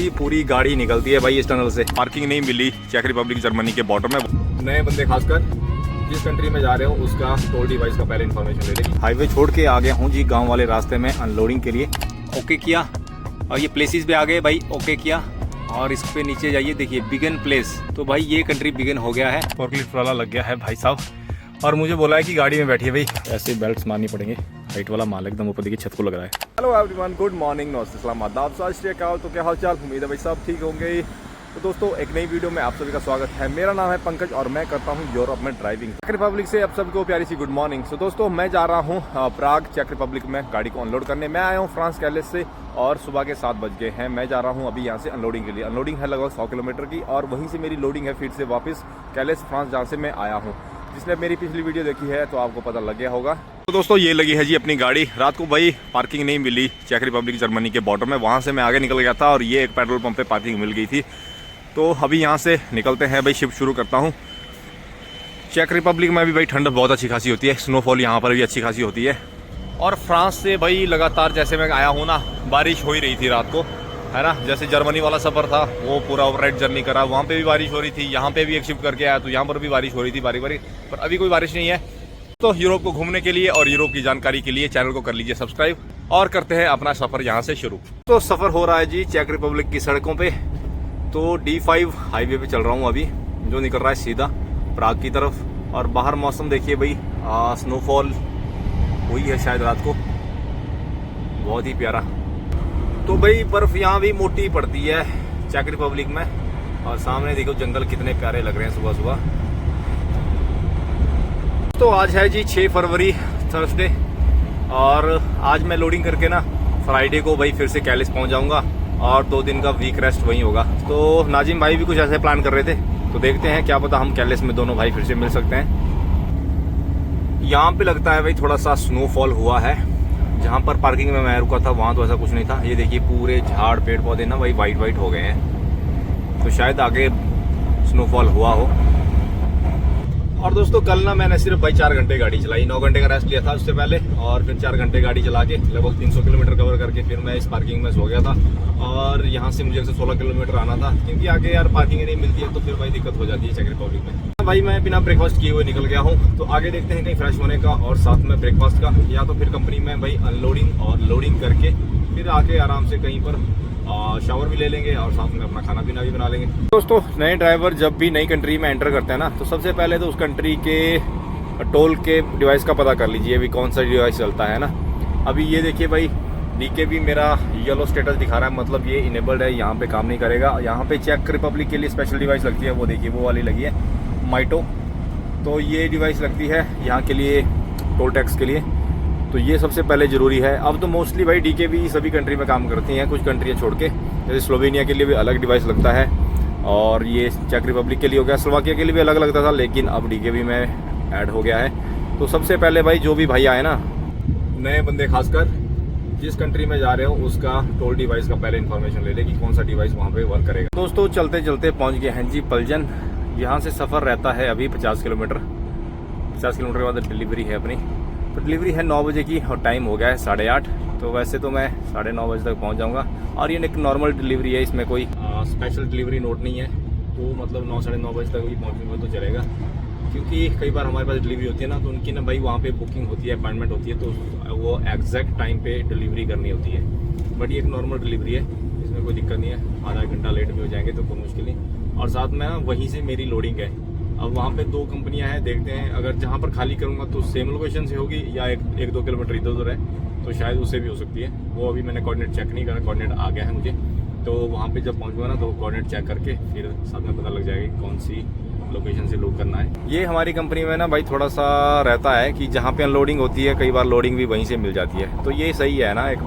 जी पूरी गाड़ी निकलती है भाई इस टनल से। पार्किंग नहीं मिली चेक रिपब्लिक जर्मनी के बॉर्डर में। नए बंदे खासकर जिस कंट्री में जा रहे हो उसका टोल डिवाइस का पहले इन्फॉर्मेशन ले लेंगे। हाईवे छोड़ के आ गया हूँ जी गाँव वाले रास्ते में अनलोडिंग के लिए। ओके किया और ये प्लेसेस पे आ गए भाई। ओके किया और इस पे नीचे जाइए, देखिए बिगन प्लेस। तो भाई ये कंट्री बिगन हो गया है। फोर्कलिफ्ट वाला लग गया है भाई साहब और मुझे बोला है कि गाड़ी में बैठिए भाई। ऐसे बेल्ट मारनी पड़ेंगे। हाइट वाला माल एकदम ऊपर देखिए छत को लग रहा है। हेलो एवरीवन, गुड मॉर्निंग, नमस्ते, सलाम, आदाब, सत श्री अकाल। तो क्या हाल चाल, उम्मीद है भाई सब ठीक होंगे। तो दोस्तों एक नई वीडियो में आप सभी का स्वागत है। मेरा नाम है पंकज और मैं करता हूं यूरोप में ड्राइविंग। चेक रिपब्लिक से आप सबको प्यारी सी गुड मॉर्निंग। तो दोस्तों मैं जा रहा हूं प्राग चेक रिपब्लिक में गाड़ी को अनलोड करने। मैं आया हूं फ्रांस कैलेस से और सुबह के 7 बज गए हैं। मैं जा रहा हूं अभी यहां से अनलोडिंग के लिए। अनलोडिंग है लगभग 100 किलोमीटर की और वहीं से मेरी लोडिंग है फिर से वापस कैलेस फ्रांस जहाँ से मैं आया हूँ। जिसने मेरी पिछली वीडियो देखी है तो आपको पता लग गया होगा। तो दोस्तों ये लगी है जी अपनी गाड़ी। रात को भाई पार्किंग नहीं मिली चेक रिपब्लिक जर्मनी के बॉर्डर में, वहाँ से मैं आगे निकल गया था और ये एक पेट्रोल पंप पे पार्किंग मिल गई थी। तो अभी यहाँ से निकलते हैं भाई, शिफ्ट शुरू करता हूँ। चेक रिपब्लिक में भी भाई ठंड बहुत अच्छी खासी होती है। स्नोफॉल यहाँ पर भी अच्छी खासी होती है। और फ्रांस से भाई लगातार जैसे मैं आया हूँ ना, बारिश हो ही रही थी रात को, है ना। जैसे जर्मनी वाला सफ़र था वो पूरा ओवरराइड जर्नी करा, वहाँ पे भी बारिश हो रही थी। यहाँ पे भी एक शिफ्ट करके आया तो यहाँ पर भी बारिश हो रही थी बारी बारी, पर अभी कोई बारिश नहीं है। तो यूरोप को घूमने के लिए और यूरोप की जानकारी के लिए चैनल को कर लीजिए सब्सक्राइब और करते हैं अपना सफ़र यहाँ से शुरू। तो सफ़र हो रहा है जी चेक रिपब्लिक की सड़कों पे। तो D5 हाईवे पे चल रहा हूँ अभी, जो निकल रहा है सीधा प्राग की तरफ। और बाहर मौसम देखिए भाई, स्नोफॉल हुई है शायद रात को, बहुत ही प्यारा। तो भाई बर्फ़ यहाँ भी मोटी पड़ती है चेक रिपब्लिक में। और सामने देखो जंगल कितने प्यारे लग रहे हैं सुबह सुबह। तो आज है जी 6 फरवरी थर्सडे और आज मैं लोडिंग करके ना फ्राइडे को भाई फिर से कैलिस पहुंच जाऊंगा और 2 दिन का वीक रेस्ट वहीं होगा। तो नाजिम भाई भी कुछ ऐसे प्लान कर रहे थे, तो देखते हैं क्या पता हम कैलिस में दोनों भाई फिर से मिल सकते हैं। यहाँ पे लगता है भाई थोड़ा सा स्नोफॉल हुआ है। जहाँ पर पार्किंग में मैं रुका था वहाँ तो ऐसा कुछ नहीं था। ये देखिए पूरे झाड़ पेड़ पौधे ना भाई वाइट वाइट हो गए हैं, तो शायद आगे स्नोफॉल हुआ हो। और दोस्तों कल ना मैंने सिर्फ भाई 4 घंटे गाड़ी चलाई। 9 घंटे का रेस्ट लिया था उससे पहले और फिर 4 घंटे गाड़ी चला के लगभग 300 किलोमीटर कवर करके फिर मैं इस पार्किंग में सो गया था। और यहाँ से मुझे 116 किलोमीटर आना था, क्योंकि आगे यार पार्किंग नहीं मिलती है तो फिर भाई दिक्कत हो जाती है चेक रिपब्लिक में। भाई मैं बिना ब्रेकफास्ट किए हुए निकल गया हूँ। तो आगे देखते हैं कहीं फ्रेश होने का और साथ में ब्रेकफास्ट का, या तो फिर कंपनी में भाई अनलोडिंग और लोडिंग करके फिर आके आराम से कहीं पर शावर भी ले लेंगे और साथ में अपना खाना पीना भी बना लेंगे। दोस्तों नए ड्राइवर जब भी नई कंट्री में एंटर करते हैं ना, तो सबसे पहले तो उस कंट्री के टोल के डिवाइस का पता कर लीजिए अभी कौन सा डिवाइस चलता है ना। अभी ये देखिए भाई DKV मेरा येलो स्टेटस दिखा रहा है, मतलब ये इनेबल्ड है, यहाँ पे काम नहीं करेगा। यहाँ पे चेक रिपब्लिक के लिए स्पेशल डिवाइस लगती है, वो देखिए वो वाली लगी है माइटो। तो ये डिवाइस लगती है यहाँ के लिए टोल टैक्स के लिए, तो ये सबसे पहले ज़रूरी है। अब तो मोस्टली भाई DKV सभी कंट्री में काम करती हैं, कुछ कंट्रियाँ छोड़ के। जैसे स्लोवेनिया के लिए भी अलग डिवाइस लगता है और ये चेक रिपब्लिक के लिए हो गया। स्लोवाकिया के लिए भी अलग लगता था लेकिन अब DKV में ऐड हो गया है। तो सबसे पहले भाई जो भी भाई आए ना, नए बंदे खासकर जिस कंट्री में जा रहे हो उसका टोल डिवाइस का पहले इन्फॉर्मेशन ले ले कि कौन सा डिवाइस वहाँ पे वर्क करेगा। दोस्तों चलते चलते पहुँच गए हैं जी पलजन। यहाँ से सफ़र रहता है अभी 50 किलोमीटर। 50 किलोमीटर के बाद डिलीवरी है अपनी। तो डिलीवरी है 9 बजे की और टाइम हो गया है 8:30। तो वैसे तो मैं 9:30 बजे तक पहुंच जाऊंगा। और ये एक नॉर्मल डिलीवरी है, इसमें कोई स्पेशल डिलीवरी नोट नहीं है। तो मतलब 9 साढ़े 9 बजे तक भी पहुंचूंगा तो चलेगा, क्योंकि कई बार हमारे पास डिलीवरी होती है ना, तो उनकी ना भाई वहाँ पे बुकिंग होती है, अपॉइंटमेंट होती है, तो वो एग्जैक्ट टाइम पे डिलीवरी करनी होती है। बट ये एक नॉर्मल डिलीवरी है, इसमें कोई दिक्कत नहीं है। आधा घंटा लेट भी हो जाएंगे तो कोई मुश्किल नहीं। और साथ में ना वहीं से मेरी लोडिंग है। अब वहाँ पे 2 कंपनियाँ हैं, देखते हैं अगर जहाँ पर खाली करूँगा तो सेम लोकेशन से होगी या 1-2 किलोमीटर इधर उधर है, तो शायद उससे भी हो सकती है। वो अभी मैंने कोऑर्डिनेट चेक नहीं करा, कोऑर्डिनेट आ गया है मुझे। तो वहाँ पे जब पहुँचूँगा ना तो कोऑर्डिनेट चेक करके फिर साथ में पता लग जाएगा कौन सी लोकेशन से लोड करना है। ये हमारी कंपनी में ना भाई थोड़ा सा रहता है कि जहाँ पे अनलोडिंग होती है कई बार लोडिंग भी वहीं से मिल जाती है। तो ये सही है ना, एक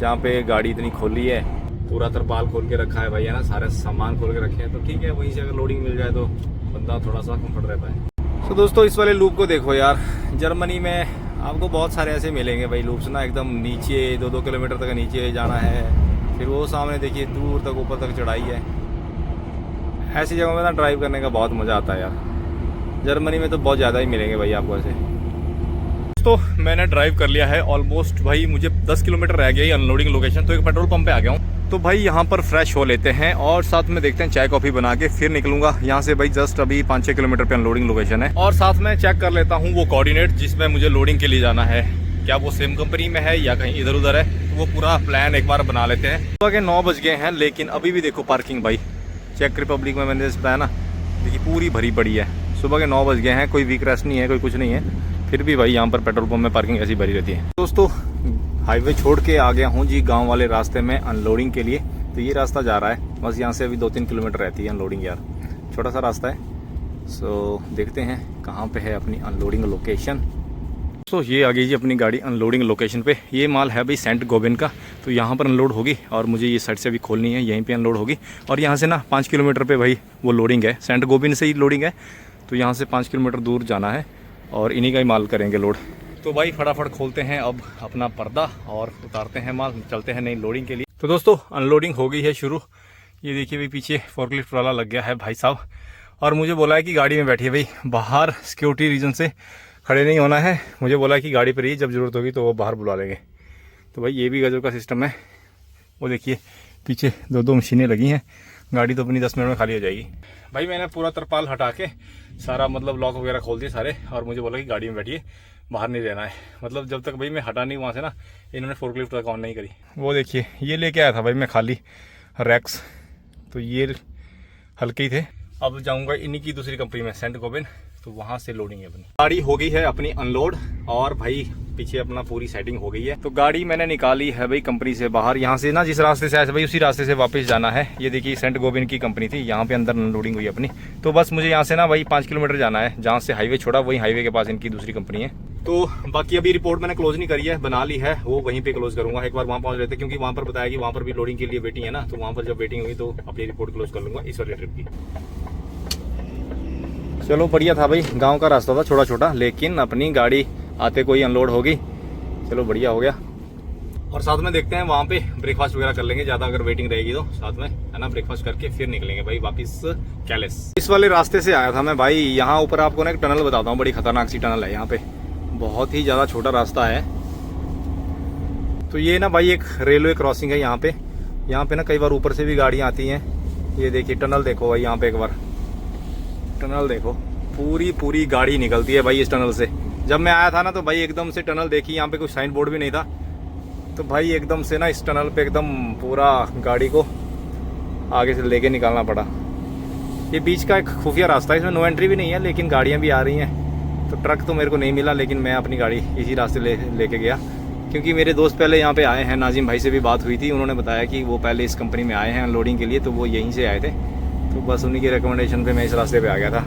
जहाँ पे गाड़ी इतनी खोली है, पूरा तरपाल खोल के रखा है भाई, है ना, सारे सामान खोल के रखे हैं, तो ठीक है, वहीं से अगर लोडिंग मिल जाए तो बंदा थोड़ा सा कंफर्ट रहता है। तो दोस्तों इस वाले लूप को देखो यार, जर्मनी में आपको बहुत सारे ऐसे मिलेंगे भाई लूप्स ना, एकदम नीचे 2-2 किलोमीटर तक नीचे जाना है, फिर वो सामने देखिए दूर तक ऊपर तक चढ़ाई है। ऐसी जगहों में ना ड्राइव करने का बहुत मज़ा आता है यार। जर्मनी में तो बहुत ज़्यादा ही मिलेंगे भाई आपको ऐसे। तो मैंने ड्राइव कर लिया है ऑलमोस्ट भाई, मुझे 10 किलोमीटर रह गया ही अनलोडिंग लोकेशन। तो एक पेट्रोल पंप पे आ गया हूँ। तो भाई यहाँ पर फ्रेश हो लेते हैं और साथ में देखते हैं चाय कॉफ़ी बना के फिर निकलूंगा यहाँ से। भाई जस्ट अभी 5-6 किलोमीटर पे अनलोडिंग लोकेशन है। और साथ में चेक कर लेता हूँ वो कोऑर्डिनेट जिसमें मुझे लोडिंग के लिए जाना है, क्या वो सेम कंपनी में है या कहीं इधर उधर है। तो वो पूरा प्लान एक बार बना लेते हैं। सुबह के 9 बज गए हैं लेकिन अभी भी देखो पार्किंग भाई चेक रिपब्लिक में मैंने बताया ना, देखिए पूरी भरी पड़ी है। सुबह के 9 बज गए हैं, कोई वीक रेस्ट नहीं है, कोई कुछ नहीं है, फिर भी भाई यहाँ पर पेट्रोल पंप में पार्किंग ऐसी भरी रहती है। दोस्तों हाईवे छोड़ के आ गया हूँ जी गांव वाले रास्ते में अनलोडिंग के लिए। तो ये रास्ता जा रहा है, बस यहाँ से अभी 2-3 किलोमीटर रहती है अनलोडिंग यार, छोटा सा रास्ता है। सो देखते हैं कहाँ पे है अपनी अनलोडिंग लोकेशन। तो ये आ गई जी अपनी गाड़ी अनलोडिंग लोकेशन पे। ये माल है भाई सेंट गोबिन का, तो यहाँ पर अनलोड होगी और मुझे ये साइड से भी खोलनी है, यहीं पे अनलोड होगी। और यहाँ से ना 5 किलोमीटर पे भाई वो लोडिंग है, सेंट गोबिन से ही लोडिंग है। तो यहाँ से 5 किलोमीटर दूर जाना है और इन्हीं का ही माल करेंगे लोड। तो भाई फटाफट खोलते हैं अब अपना पर्दा और उतारते हैं माल, चलते हैं नई लोडिंग के लिए। तो दोस्तों अनलोडिंग हो गई है शुरू। ये देखिए भाई पीछे फोर्कलिफ्ट वाला लग गया है भाई साहब, और मुझे बोला है कि गाड़ी में बैठिए भाई, बाहर सिक्योरिटी रीजन से खड़े नहीं होना है। मुझे बोला है कि गाड़ी पर ही जब ज़रूरत होगी तो वो बाहर बुला लेंगे। तो भाई ये भी गजब का सिस्टम है। वो देखिए पीछे 2-2 मशीनें लगी हैं, गाड़ी तो अपनी 10 मिनट में खाली हो जाएगी। भाई मैंने पूरा तरपाल हटा के सारा मतलब लॉक वगैरह खोल दिए सारे, और मुझे बोला कि गाड़ी में बैठिए, बाहर नहीं रहना है। मतलब जब तक भाई मैं हटा नहीं वहाँ से ना, इन्होंने फोर्कलिफ्ट तक ऑन नहीं करी। वो देखिए ये लेके आया था भाई मैं खाली रैक्स, तो ये हल्के ही थे। अब जाऊँगा इन्हीं की दूसरी कंपनी में सेंट गोबिन, तो वहाँ से लोडिंग है अपनी। गाड़ी हो गई है अपनी अनलोड और भाई पीछे अपना पूरी सेटिंग हो गई है। तो गाड़ी मैंने निकाली है भाई कंपनी से बाहर। यहाँ से ना जिस रास्ते से आया था भाई उसी रास्ते से वापस जाना है। ये देखिए सेंट गोबिन की कंपनी थी, यहाँ पे अंदर अनलोडिंग हुई अपनी। तो बस मुझे यहाँ से ना भाई 5 किलोमीटर जाना है, जहाँ से हाईवे छोड़ा वही हाईवे के पास इनकी दूसरी कंपनी है। तो बाकी अभी रिपोर्ट मैंने क्लोज नहीं करी है, बना ली है, वो वहीं पे क्लोज करूंगा। एक बार वहाँ पहुँच लेते, क्योंकि वहाँ पर बताया कि वहाँ पर भी लोडिंग के लिए वेटिंग है ना, तो वहाँ पर जब वेटिंग हुई तो अपनी रिपोर्ट क्लोज कर लूंगा इस वाले ट्रिप की। चलो बढ़िया था भाई, गांव का रास्ता था छोटा छोटा, लेकिन अपनी गाड़ी आते कोई अनलोड होगी। चलो बढ़िया हो गया। और साथ में देखते हैं वहाँ पे ब्रेकफास्ट वगैरह कर लेंगे, ज़्यादा अगर वेटिंग रहेगी तो साथ में है ना ब्रेकफास्ट करके फिर निकलेंगे भाई वापस कैलिस। इस वाले रास्ते से आया था मैं भाई। यहाँ ऊपर आपको ना एक टनल बताता हूँ, बड़ी खतरनाक सी टनल है यहाँ पे, बहुत ही ज़्यादा छोटा रास्ता है। तो ये ना भाई एक रेलवे क्रॉसिंग है यहाँ पे। यहाँ पे ना कई बार ऊपर से भी गाड़ियाँ आती हैं। ये देखिए टनल देखो भाई, यहाँ पे एक बार टनल देखो, पूरी गाड़ी निकलती है भाई इस टनल से। जब मैं आया था ना तो भाई एकदम से टनल देखी, यहाँ पे कुछ साइन बोर्ड भी नहीं था, तो भाई एकदम से ना इस टनल पे एकदम पूरा गाड़ी को आगे से लेके निकालना पड़ा। ये बीच का एक खुफिया रास्ता है, इसमें नो एंट्री भी नहीं है, लेकिन गाड़ियाँ भी आ रही हैं। तो ट्रक तो मेरे को नहीं मिला, लेकिन मैं अपनी गाड़ी इसी रास्ते लेके गया, क्योंकि मेरे दोस्त पहले यहाँ पे आए हैं। नाजिम भाई से भी बात हुई थी, उन्होंने बताया कि वो पहले इस कंपनी में आए हैं अनलोडिंग के लिए, तो वो यहीं से आए थे। तो बस उन्हीं की रिकमेंडेशन पे मैं इस रास्ते पे आ गया था।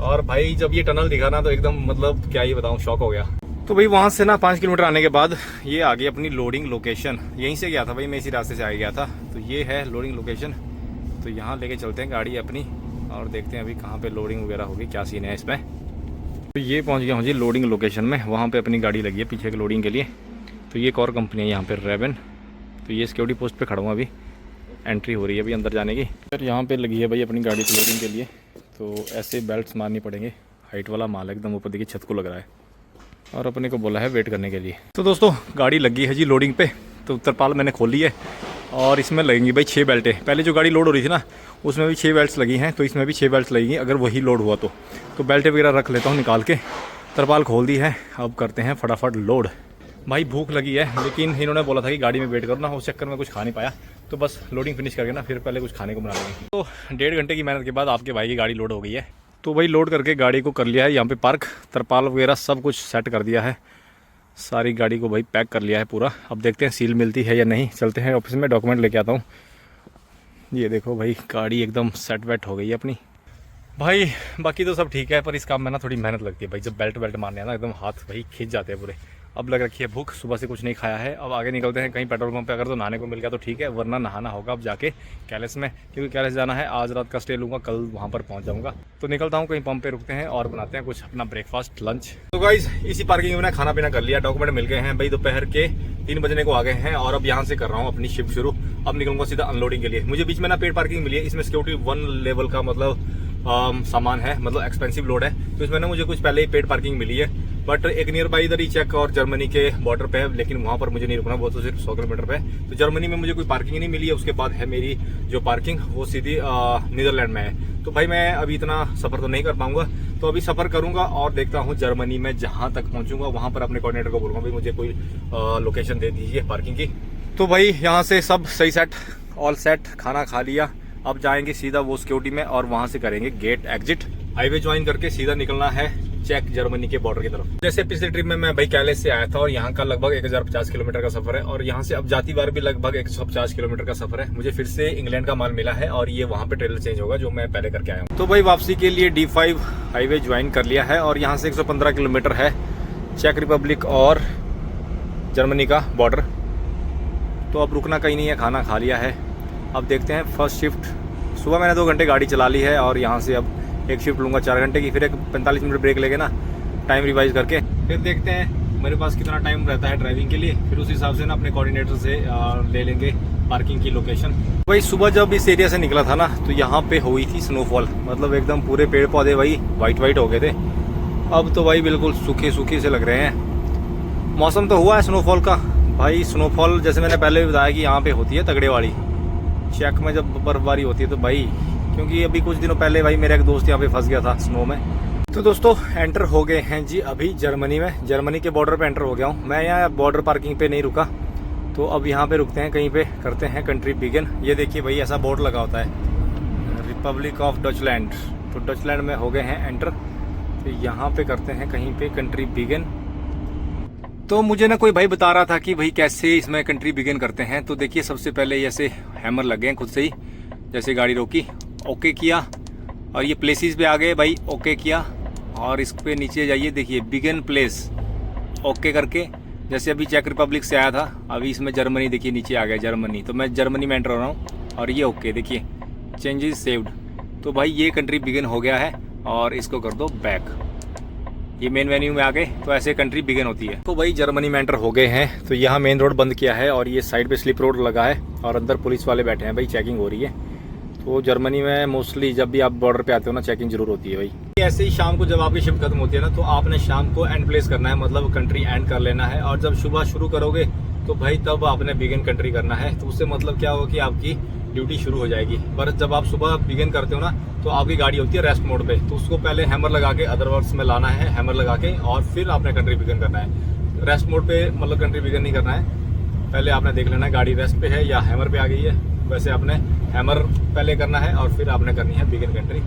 और भाई जब ये टनल दिखा ना तो एकदम मतलब क्या ही बताऊँ, शॉक हो गया। तो भाई वहाँ से ना 5 किलोमीटर आने के बाद ये आ गई अपनी लोडिंग लोकेशन। यहीं से गया था भाई मैं, इसी रास्ते से आ गया था। तो ये है लोडिंग लोकेशन। तो यहाँ लेके चलते हैं गाड़ी अपनी और देखते हैं अभी कहाँ पे लोडिंग वगैरह होगी, क्या सीन है इसमें। तो ये पहुँच गया हूँ जी लोडिंग लोकेशन में, वहाँ पर अपनी गाड़ी लगी है पीछे की लोडिंग के लिए। तो ये एक और कंपनी है यहाँ पर रेवन। तो ये सिक्योरिटी पोस्ट पर खड़ा हूँ, अभी एंट्री हो रही है अभी अंदर जाने की। फिर यहाँ पे लगी है भाई अपनी गाड़ी की लोडिंग के लिए। तो ऐसे बेल्ट्स मारनी पड़ेंगे, हाइट वाला माल एकदम ऊपर देखिए छत को लग रहा है, और अपने को बोला है वेट करने के लिए। तो दोस्तों गाड़ी लगी है जी लोडिंग पे। तो तरपाल मैंने खोल ली है और इसमें लगेंगी भाई 6 बेल्टें। पहले जो गाड़ी लोड हो रही थी ना उसमें भी 6 बेल्ट्स लगी हैं, तो इसमें भी 6 बेल्ट्स लगेंगी अगर वही लोड हुआ तो बेल्टें वगैरह रख लेता हूँ निकाल के। तरपाल खोल दी है, अब करते हैं फटाफट लोड। भाई भूख लगी है, लेकिन इन्होंने बोला था कि गाड़ी में वेट करना, उस चक्कर में कुछ खा नहीं पाया। तो बस लोडिंग फिनिश करके ना फिर पहले कुछ खाने को बना लेंगे। तो 1.5 घंटे की मेहनत के बाद आपके भाई की गाड़ी लोड हो गई है। तो भाई लोड करके गाड़ी को कर लिया है यहाँ पे पार्क, तरपाल वगैरह सब कुछ सेट कर दिया है, सारी गाड़ी को भाई पैक कर लिया है पूरा। अब देखते हैं सील मिलती है या नहीं। चलते हैं ऑफिस में, डॉक्यूमेंट लेके आता हूँ। ये देखो भाई गाड़ी एकदम सेट वेट हो गई है अपनी भाई। बाकी तो सब ठीक है, पर इस काम में ना थोड़ी मेहनत लगती है भाई। जब बेल्ट मारने हैं ना एकदम हाथ भाई खींच जाते हैं पूरे। अब लग रखी है भूख, सुबह से कुछ नहीं खाया है। अब आगे निकलते हैं कहीं पेट्रोल पंप पे, अगर तो नहाने को मिल गया तो ठीक है, वरना नहाना होगा अब जाके कैलिस में, क्योंकि कैलिस जाना है। आज रात का स्टे लूँगा, कल वहाँ पर पहुँच जाऊँगा। तो निकलता हूँ, कहीं पंप पे रुकते हैं और बनाते हैं कुछ अपना ब्रेकफास्ट लंच। तो गाइस इसी पार्किंग में खाना पीना कर लिया, डॉक्यूमेंट मिल गए हैं भाई। दोपहर के 3 बजने को आ गए हैं और अब यहाँ से कर रहा हूँ अपनी शिफ्ट शुरू। अब निकलूंगा सीधा अनलोडिंग के लिए। मुझे बीच में ना पेड पार्किंग मिली है, इसमें सिक्योरिटी 1 लेवल का मतलब सामान है, मतलब एक्सपेंसिव लोड है। तो इसमें ना मुझे कुछ पहले ही पेड पार्किंग मिली है। बट एक नियर बाई इधर ही चेक और जर्मनी के बॉर्डर पे है, लेकिन वहां पर मुझे नहीं रुकना, वो तो सिर्फ 100 किलोमीटर पे है। तो जर्मनी में मुझे कोई पार्किंग नहीं मिली है। उसके बाद है मेरी जो पार्किंग वो सीधी नीदरलैंड में है। तो भाई मैं अभी इतना सफर तो नहीं कर पाऊंगा, तो अभी सफर करूंगा और देखता हूँ जर्मनी में जहां तक पहुंचूंगा वहां पर अपने कोऑर्डिनेटर को बोलूंगा भाई मुझे कोई लोकेशन दे दीजिए पार्किंग की। तो भाई यहाँ से सब सही सेट, ऑल सेट, खाना खा लिया। अब जाएंगे सीधा वो सिक्योरिटी में और वहां से करेंगे गेट एग्जिट। हाईवे ज्वाइन करके सीधा निकलना है चेक जर्मनी के बॉर्डर की तरफ। जैसे पिछले ट्रिप में मैं भाई कैलेस से आया था और यहाँ का लगभग 1050 किलोमीटर का सफर है, और यहाँ से अब जाती बार भी लगभग 150 किलोमीटर का सफर है। मुझे फिर से इंग्लैंड का माल मिला है और ये वहाँ पे ट्रेलर चेंज होगा जो मैं पहले करके आया हूँ। तो भाई वापसी के लिए D5 हाईवे ज्वाइन कर लिया है और यहाँ से 115 किलोमीटर है चेक रिपब्लिक और जर्मनी का बॉर्डर। तो अब रुकना कहीं नहीं है, खाना खा लिया है। अब देखते हैं फर्स्ट शिफ्ट। सुबह मैंने 2 घंटे गाड़ी चला ली है और यहाँ से अब एक शिफ्ट लूँगा 4 घंटे की, फिर एक 45 मिनट ब्रेक लेके ना टाइम रिवाइज करके फिर देखते हैं मेरे पास कितना टाइम रहता है ड्राइविंग के लिए। फिर उस हिसाब से ना अपने कोऑर्डिनेटर से ले लेंगे पार्किंग की लोकेशन। भाई सुबह जब इस एरिया से निकला था ना तो यहाँ पे हुई थी स्नोफॉल, मतलब एकदम पूरे पेड़ पौधे भाई वाइट हो गए थे। अब तो भाई बिल्कुल सूखे से लग रहे हैं। मौसम तो हुआ है स्नोफॉल का भाई। स्नोफॉल जैसे मैंने पहले भी बताया कि यहाँ पे होती है तगड़े वाली, चेक में जब बर्फबारी होती है तो भाई, क्योंकि अभी कुछ दिनों पहले भाई मेरा एक दोस्त यहाँ पे फंस गया था स्नो में। तो दोस्तों एंटर हो गए हैं जी अभी जर्मनी में, जर्मनी के बॉर्डर पे एंटर हो गया हूँ मैं। यहाँ बॉर्डर पार्किंग पे नहीं रुका, तो अब यहाँ पे रुकते हैं कहीं पे, करते हैं कंट्री बिगिन। ये देखिए भाई ऐसा बोर्ड लगा होता है रिपब्लिक ऑफ डचलैंड। तो डचलैंड में हो गए हैं एंटर, तो यहाँ पे करते हैं कहीं पे कंट्री बिगिन। तो मुझे ना कोई भाई बता रहा था कि भाई कैसे इसमें कंट्री बिगिन करते हैं। तो देखिए सबसे पहले ऐसे हैमर लग गए खुद से ही, जैसे गाड़ी रोकी ओके किया और ये प्लेसेस पे आ गए भाई, ओके किया और इस पे नीचे जाइए देखिए बिगिन प्लेस ओके करके। जैसे अभी चेक रिपब्लिक से आया था, अभी इसमें जर्मनी देखिए नीचे आ गया जर्मनी, तो मैं जर्मनी में एंटर हो रहा हूँ और ये ओके देखिए चेंजेस सेव्ड। तो भाई ये कंट्री बिगिन हो गया है और इसको कर दो बैक, ये मेन मेन्यू में आ गए। तो ऐसे कंट्री बिगिन होती है। तो भाई जर्मनी में एंटर हो गए हैं, तो यहाँ मेन रोड बंद किया है और ये साइड पे स्लिप रोड लगा है और अंदर पुलिस वाले बैठे हैं भाई, चेकिंग हो रही है। तो जर्मनी में मोस्टली जब भी आप बॉर्डर पे आते हो ना चेकिंग जरूर होती है भाई। ऐसे ही शाम को जब आपकी शिफ्ट खत्म होती है ना तो आपने शाम को एंड प्लेस करना है, मतलब कंट्री एंड कर लेना है। और जब सुबह शुरू करोगे तो भाई तब आपने बिगिन कंट्री करना है। तो उससे मतलब क्या होगा कि आपकी ड्यूटी शुरू हो जाएगी। पर जब आप सुबह बिगिन करते हो ना तो आपकी गाड़ी होती है रेस्ट मोड पे, तो उसको पहले हैमर लगा के अदर वर्ड्स में लाना है, हैमर लगा के, और फिर आपने कंट्री बिगिन करना है। रेस्ट मोड पे मतलब कंट्री बिगिन नहीं करना है, पहले आपने देख लेना है गाड़ी रेस्ट पे है या हैमर पे आ गई है। वैसे आपने हैमर पहले करना है और फिर आपने करनी है बिगिन कंट्री।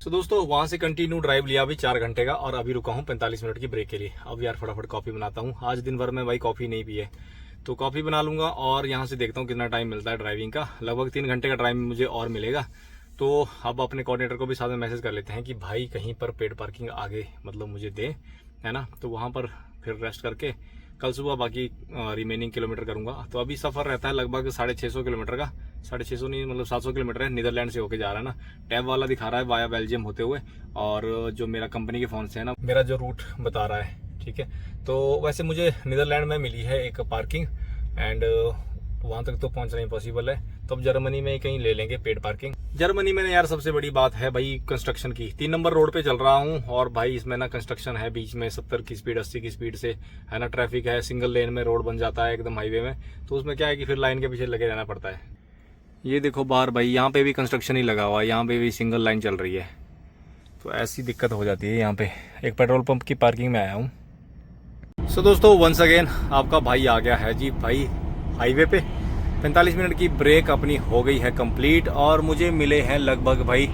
दोस्तों वहां से कंटिन्यू ड्राइव लिया अभी 4 घंटे का और अभी रुका हूँ 45 मिनट की ब्रेक के लिए। अब यार फटाफट कॉफी बनाता हूँ, आज दिन भर में भाई कॉफी नहीं पी है, तो कॉफी बना लूंगा और यहाँ से देखता हूँ कितना टाइम मिलता है ड्राइविंग का। लगभग 3 घंटे का टाइम मुझे और मिलेगा। तो अब अपने कोऑर्डिनेटर को भी साथ में मैसेज कर लेते हैं कि भाई कहीं पर पेड पार्किंग आगे मतलब मुझे दे, है ना। तो वहाँ पर फिर रेस्ट करके कल सुबह बाकी रिमेनिंग किलोमीटर करूंगा। तो अभी सफर रहता है लगभग 650 किलोमीटर का, 650 नहीं मतलब 700 किलोमीटर है। नीदरलैंड से होके जा रहा है ना, टैब वाला दिखा रहा है वाया बेल्जियम होते हुए, और जो मेरा कंपनी के फोन से है ना मेरा जो रूट बता रहा है, ठीक है। तो वैसे मुझे नीदरलैंड में मिली है एक पार्किंग एंड वहां तक तो पहुंचना इम्पॉसिबल है, तो अब जर्मनी में कहीं ले लेंगे पेड पार्किंग। जर्मनी में यार सबसे बड़ी बात है भाई कंस्ट्रक्शन की। 3 नंबर रोड पे चल रहा हूँ और भाई इसमें ना कंस्ट्रक्शन है, बीच में 70 की स्पीड 80 की स्पीड से, है ना। ट्रैफिक है, सिंगल लेन में रोड बन जाता है एकदम हाईवे में, तो उसमें क्या है कि फिर लाइन के पीछे लगे रहना पड़ता है। ये देखो बाहर भाई यहाँ पे भी कंस्ट्रक्शन ही लगा हुआ है, यहाँ पे भी सिंगल लाइन चल रही है, तो ऐसी दिक्कत हो जाती है। यहाँ पे एक पेट्रोल पंप की पार्किंग में आया हूँ। सो दोस्तों वंस अगेन आपका भाई आ गया है जी भाई हाईवे पे। 45 मिनट की ब्रेक अपनी हो गई है कंप्लीट और मुझे मिले हैं लगभग भाई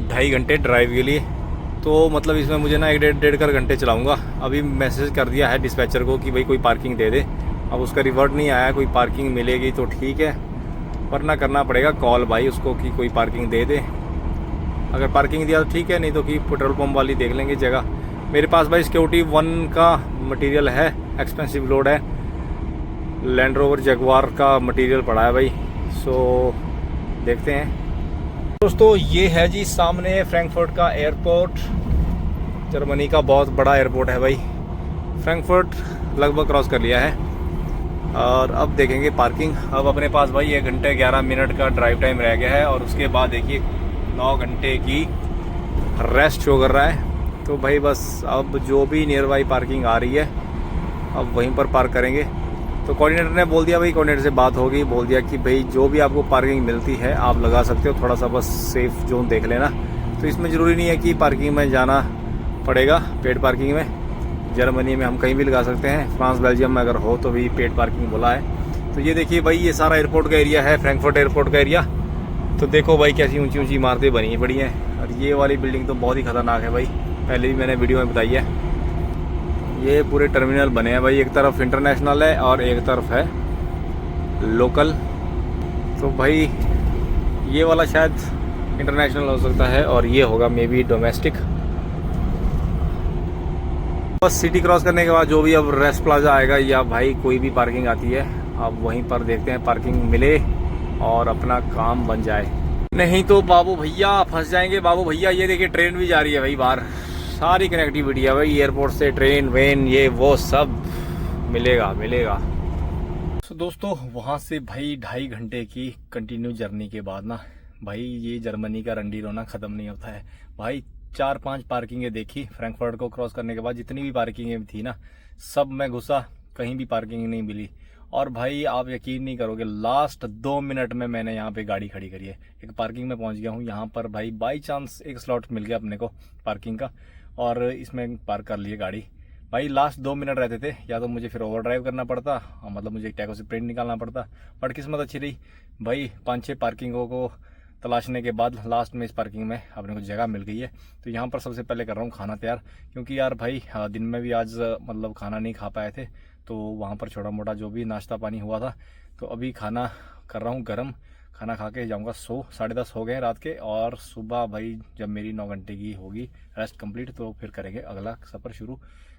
2.5 घंटे ड्राइव के लिए। तो मतलब इसमें मुझे ना 1.5 घंटे चलाऊंगा। अभी मैसेज कर दिया है डिस्पैचर को कि भाई कोई पार्किंग दे दे। अब उसका रिवर्ट नहीं आया, कोई पार्किंग मिलेगी तो ठीक है, वरना करना पड़ेगा कॉल भाई उसको कि कोई पार्किंग दे दे। अगर पार्किंग दिया तो ठीक है, नहीं तो कि पेट्रोल पंप वाली देख लेंगे जगह। मेरे पास भाई सिक्योरिटी 1 का मटेरियल है, एक्सपेंसिव लोड है, लैंड रोवर जगुआर का मटेरियल पड़ा है भाई। सो देखते हैं दोस्तों। ये है जी सामने फ्रैंकफर्ट का एयरपोर्ट, जर्मनी का बहुत बड़ा एयरपोर्ट है भाई। फ्रैंकफर्ट लगभग क्रॉस कर लिया है और अब देखेंगे पार्किंग। अब अपने पास भाई 1 घंटे 11 मिनट का ड्राइव टाइम रह गया है और उसके बाद देखिए 9 घंटे की रेस्ट शो कर रहा है। तो भाई बस अब जो भी नियर बाई पार्किंग आ रही है अब वहीं पर पार्क करेंगे। तो कोऑर्डिनेटर ने बोल दिया भाई, कोऑर्डिनेटर से बात होगी, बोल दिया कि भाई जो भी आपको पार्किंग मिलती है आप लगा सकते हो, थोड़ा सा बस सेफ जोन देख लेना। तो इसमें ज़रूरी नहीं है कि पार्किंग में जाना पड़ेगा, पेड पार्किंग में जर्मनी में हम कहीं भी लगा सकते हैं। फ्रांस बेल्जियम में अगर हो तो भी पेड पार्किंग बोला है। तो ये देखिए भाई, ये सारा एयरपोर्ट का एरिया है, फ्रैंकफर्ट एयरपोर्ट का एरिया। तो देखो भाई कैसी ऊंची ऊंची इमारतें बनी पड़ी हैं और ये वाली बिल्डिंग तो बहुत ही खतरनाक है भाई, पहले भी मैंने वीडियो में बताई है। ये पूरे टर्मिनल बने हैं भाई, एक तरफ इंटरनेशनल है और एक तरफ है लोकल। तो भाई ये वाला शायद इंटरनेशनल हो सकता है और ये होगा may be domestic. Bus city cross करने के बाद जो भी अब रेस्ट प्लाजा आएगा या भाई कोई भी पार्किंग आती है अब वहीं पर देखते हैं पार्किंग मिले और अपना काम बन जाए, नहीं तो बाबू भैया फंस जाएंगे। बाबू भैया ये देखिए ट्रेन भी जा रही है भाई बाहर, सारी कनेक्टिविटी है भाई एयरपोर्ट से, ट्रेन वेन ये वो सब मिलेगा। तो दोस्तों वहाँ से भाई 2.5 घंटे की कंटिन्यू जर्नी के बाद ना भाई ये जर्मनी का रंडी रोना ख़त्म नहीं होता है भाई। 4-5 पार्किंगें देखी फ्रैंकफर्ट को क्रॉस करने के बाद, जितनी भी पार्किंगें थी ना सब में घुसा, कहीं भी पार्किंग नहीं मिली। और भाई आप यकीन नहीं करोगे, लास्ट 2 मिनट में मैंने यहाँ पे गाड़ी खड़ी करी है, एक पार्किंग में पहुँच गया हूँ। यहाँ पर भाई बाई चांस एक स्लॉट मिल गया अपने को पार्किंग का और इसमें पार्क कर लिए गाड़ी। भाई लास्ट 2 मिनट रहते थे, या तो मुझे फिर ओवर ड्राइव करना पड़ता, मतलब मुझे टैको से प्रिंट निकालना पड़ता। बट किस्मत अच्छी रही भाई, 5-6 पार्किंगों को तलाशने के बाद लास्ट में इस पार्किंग में अपने को जगह मिल गई है। तो यहाँ पर सबसे पहले कर रहा हूँ खाना तैयार, क्योंकि यार भाई दिन में भी आज मतलब खाना नहीं खा पाए थे, तो वहाँ पर छोटा मोटा जो भी नाश्ता पानी हुआ था। तो अभी खाना कर रहा हूँ गर्म, खाना खा के जाऊँगा सो। 10:30 हो गए रात के और सुबह भाई जब मेरी 9 घंटे की होगी रेस्ट कंप्लीट तो फिर करेंगे अगला सफ़र शुरू।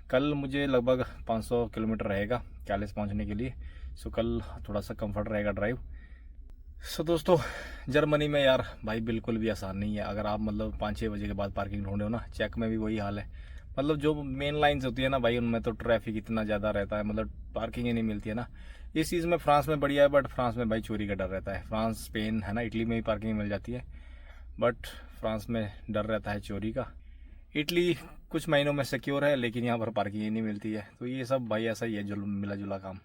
कल मुझे लगभग 500 किलोमीटर रहेगा कैलिस पहुँचने के लिए। सो कल थोड़ा सा कंफर्ट रहेगा ड्राइव। सो दोस्तों जर्मनी में यार भाई बिल्कुल भी आसान नहीं है। अगर आप मतलब 5-6 बजे के बाद पार्किंग ढूंढे हो ना, चेक में भी वही हाल है। मतलब जो मेन लाइन्स होती है ना भाई उनमें तो ट्रैफिक इतना ज़्यादा रहता है, मतलब पार्किंग ही नहीं मिलती है ना। इस चीज़ में फ्रांस में बढ़िया है, बट फ्रांस में भाई चोरी का डर रहता है। फ्रांस स्पेन है ना, इटली में भी पार्किंग मिल जाती है, बट फ्रांस में डर रहता है चोरी का। इटली कुछ महीनों में सिक्योर है, लेकिन यहाँ पर पार्किंग ही नहीं मिलती है। तो ये सब भाई ऐसा ही है, जो मिला जुला काम।